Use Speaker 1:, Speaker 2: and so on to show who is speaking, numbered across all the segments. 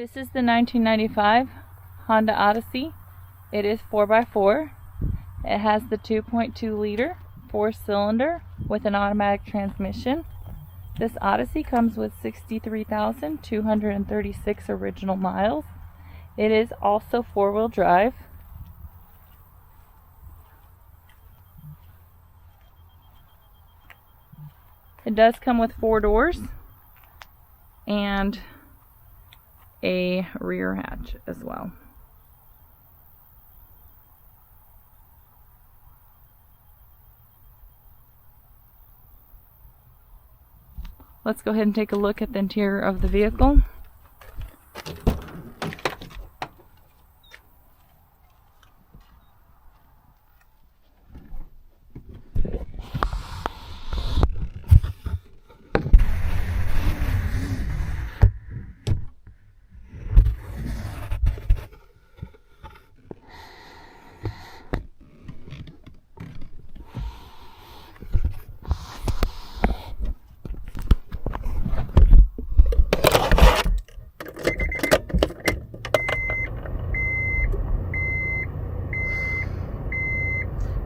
Speaker 1: This is the 1995 Honda Odyssey. It is 4x4. It has the 2.2 liter 4-cylinder with an automatic transmission. This Odyssey comes with 63,236 original miles. It is also 4-wheel drive. It does come with 4 doors and a rear hatch as well. Let's go ahead and take a look at the interior of the vehicle.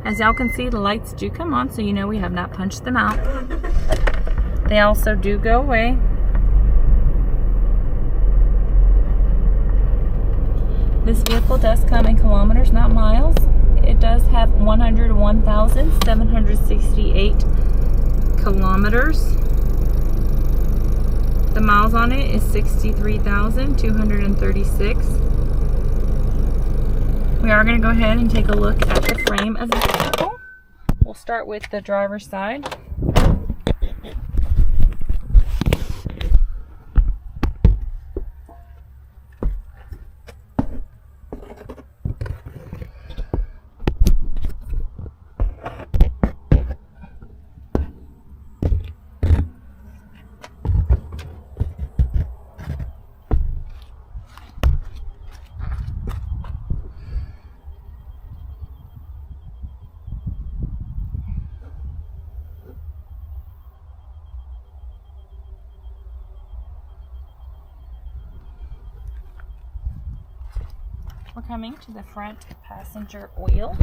Speaker 1: As y'all can see, the lights do come on, so you know we have not punched them out. They also do go away. This vehicle does come in kilometers, not miles. It does have 101,768 kilometers. The miles on it is 63,236. We are going to go ahead and take a look at the frame of the vehicle. We'll start with the driver's side. We're coming to the front passenger oil.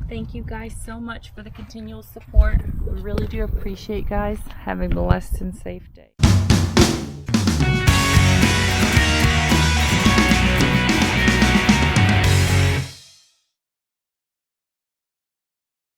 Speaker 1: Thank you guys so much for the continual support. We really do appreciate, guys. Have a blessed and safe day.